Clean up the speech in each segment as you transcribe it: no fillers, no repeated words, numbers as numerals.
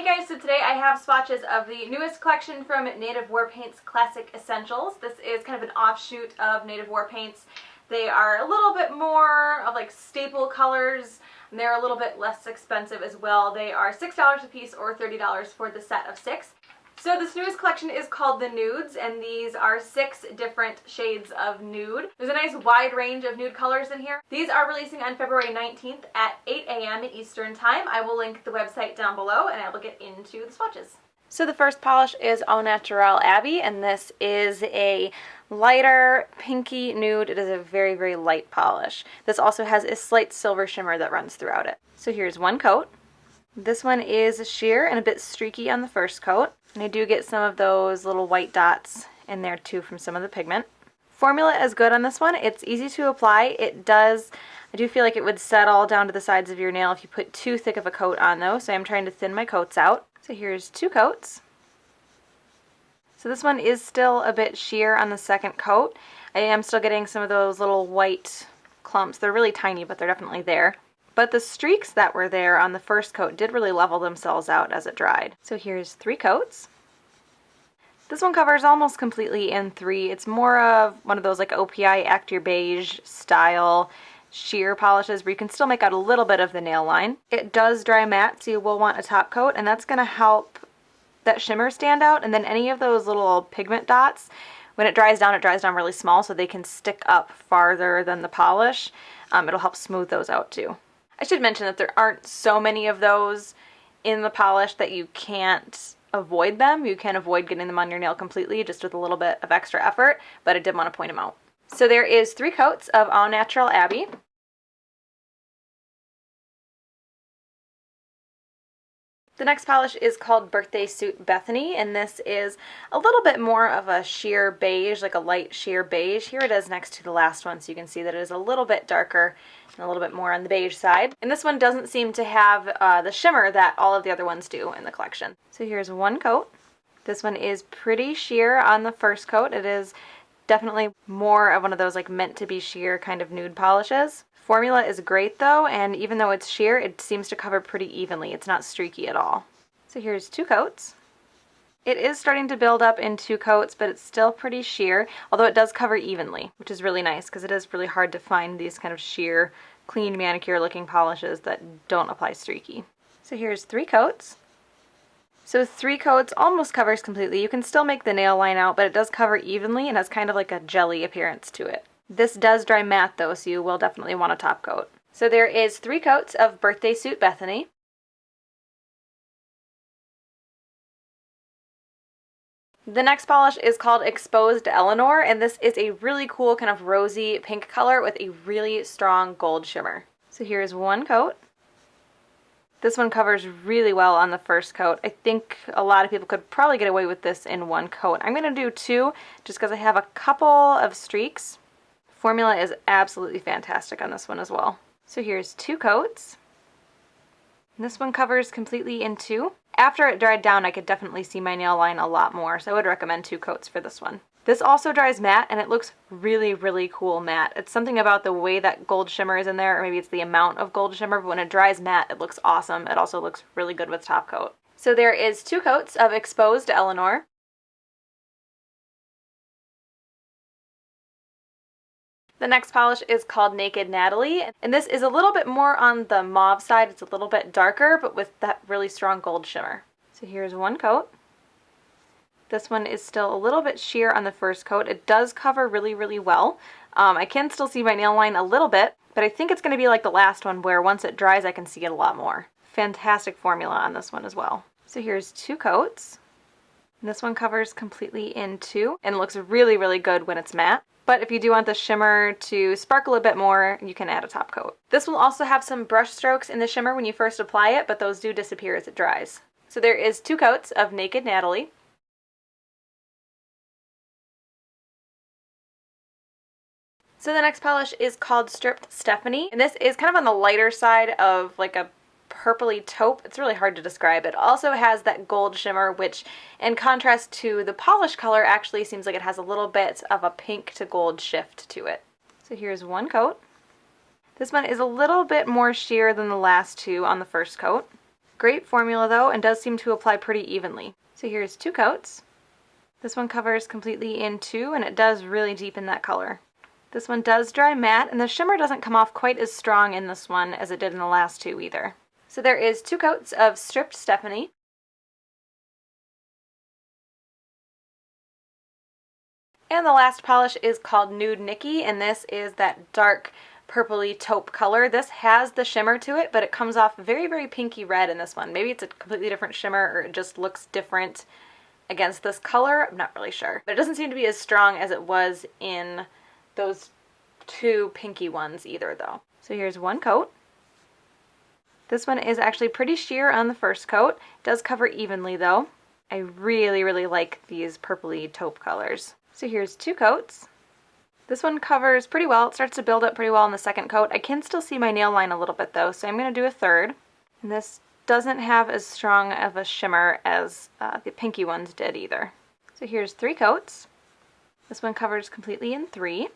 Hey guys, so today I have swatches of the newest collection from Native War Paints Classic Essentials. This is kind of an offshoot of Native War Paints. They are a little bit more of like staple colors, and they're a little bit less expensive as well. They are $6 a piece or $30 for the set of 6. So this newest collection is called the Nudes, and these are 6 different shades of nude. There's a nice wide range of nude colors in here. These are releasing on February 19th at 8 a.m. Eastern Time. I will link the website down below, and I will get into the swatches. So the first polish is Naturel Abby, and this is a lighter pinky nude. It is a very, very light polish. This also has a slight silver shimmer that runs throughout it. So here's one coat. This one is sheer and a bit streaky on the first coat. And I do get some of those little white dots in there too from some of the pigment. Formula is good on this one. It's easy to apply. I do feel like it would settle down to the sides of your nail if you put too thick of a coat on though, so I'm trying to thin my coats out. So here's 2 coats. So this one is still a bit sheer on the second coat. I am still getting some of those little white clumps. They're really tiny, but they're definitely there. But the streaks that were there on the first coat did really level themselves out as it dried. So here's 3 coats. This one covers almost completely in 3. It's more of one of those like OPI Act Your Beige style sheer polishes where you can still make out a little bit of the nail line. It does dry matte, so you will want a top coat, and that's going to help that shimmer stand out. And then any of those little pigment dots, when it dries down really small so they can stick up farther than the polish. It'll help smooth those out too. I should mention that there aren't so many of those in the polish that you can't avoid them. You can avoid getting them on your nail completely just with a little bit of extra effort, but I did want to point them out. So there is 3 coats of Naturel Abby. The next polish is called Birthday Suit Bethany, and this is a little bit more of a sheer beige, like a light sheer beige. Here it is next to the last one, so you can see that it is a little bit darker and a little bit more on the beige side. And this one doesn't seem to have the shimmer that all of the other ones do in the collection. So here's 1 coat. This one is pretty sheer on the first coat. It is definitely more of one of those like meant to be sheer kind of nude polishes. Formula is great though, and even though it's sheer, it seems to cover pretty evenly. It's not streaky at all. So here's 2 coats. It is starting to build up in 2 coats, but it's still pretty sheer, although it does cover evenly, which is really nice because it is really hard to find these kind of sheer, clean manicure looking polishes that don't apply streaky. So here's 3 coats. So 3 coats almost covers completely. You can still make the nail line out, but it does cover evenly and has kind of like a jelly appearance to it. This does dry matte though, so you will definitely want a top coat. So there is 3 coats of Birthday Suit Bethany. The next polish is called Exposed Elanor, and this is a really cool kind of rosy pink color with a really strong gold shimmer. So here's 1 coat. This one covers really well on the first coat. I think a lot of people could probably get away with this in 1 coat. I'm going to do 2 just because I have a couple of streaks. Formula is absolutely fantastic on this one as well. So here's 2 coats. And this one covers completely in 2. After it dried down, I could definitely see my nail line a lot more, so I would recommend 2 coats for this one. This also dries matte, and it looks really, really cool matte. It's something about the way that gold shimmer is in there, or maybe it's the amount of gold shimmer, but when it dries matte, it looks awesome. It also looks really good with top coat. So there is 2 coats of Exposed Elanor. The next polish is called Naked Natalie, and this is a little bit more on the mauve side. It's a little bit darker, but with that really strong gold shimmer. So here's 1 coat. This one is still a little bit sheer on the first coat. It does cover really, really well. I can still see my nail line a little bit, but I think it's going to be like the last one where once it dries, I can see it a lot more. Fantastic formula on this one as well. So here's 2 coats. And this one covers completely in 2 and looks really, really good when it's matte. But if you do want the shimmer to sparkle a bit more, you can add a top coat. This will also have some brush strokes in the shimmer when you first apply it, but those do disappear as it dries. So there is 2 coats of Naked Natalie. So the next polish is called Stripped Stephanie, and this is kind of on the lighter side of like a purpley taupe. It's really hard to describe. It also has that gold shimmer, which in contrast to the polish color actually seems like it has a little bit of a pink to gold shift to it. So here's 1 coat. This one is a little bit more sheer than the last 2 on the first coat. Great formula though, and does seem to apply pretty evenly. So here's 2 coats. This one covers completely in 2, and it does really deepen that color. This one does dry matte, and the shimmer doesn't come off quite as strong in this one as it did in the last 2 either. So there is 2 coats of Stripped Bethany. And the last polish is called Nude Nikki, and this is that dark purpley taupe color. This has the shimmer to it, but it comes off very, very pinky red in this one. Maybe it's a completely different shimmer, or it just looks different against this color. I'm not really sure. But it doesn't seem to be as strong as it was in those 2 pinky ones either though. So here's 1 coat. This one is actually pretty sheer on the first coat. It does cover evenly though. I really, really like these purpley taupe colors. So here's 2 coats. This one covers pretty well. It starts to build up pretty well in the second coat. I can still see my nail line a little bit though, so I'm going to do a third. And this doesn't have as strong of a shimmer as the pinky ones did either. So here's 3 coats. This one covers completely in 3.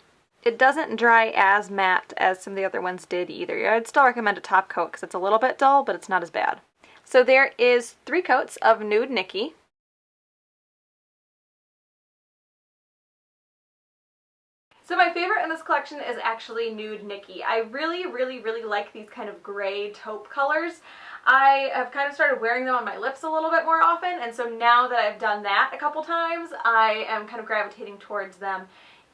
It doesn't dry as matte as some of the other ones did either. I'd still recommend a top coat because it's a little bit dull, but it's not as bad. So there is 3 coats of Nude Nikki. So my favorite in this collection is actually Nude Nikki. I really, really, really like these kind of gray taupe colors. I have kind of started wearing them on my lips a little bit more often, and so now that I've done that a couple times, I am kind of gravitating towards them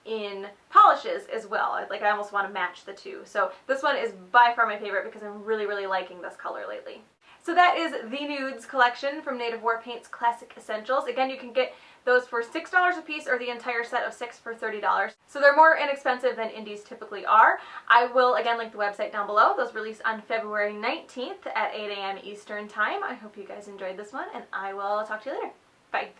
in polishes as well. I almost want to match the 2. So this one is by far my favorite because I'm really, really liking this color lately. So that is the Nudes collection from Native War Paints Classic Essentials. Again, you can get those for $6 a piece or the entire set of 6 for $30. So they're more inexpensive than indies typically are. I will again link the website down below. Those release on February 19th at 8 a.m. Eastern Time. I hope you guys enjoyed this one, and I will talk to you later. Bye.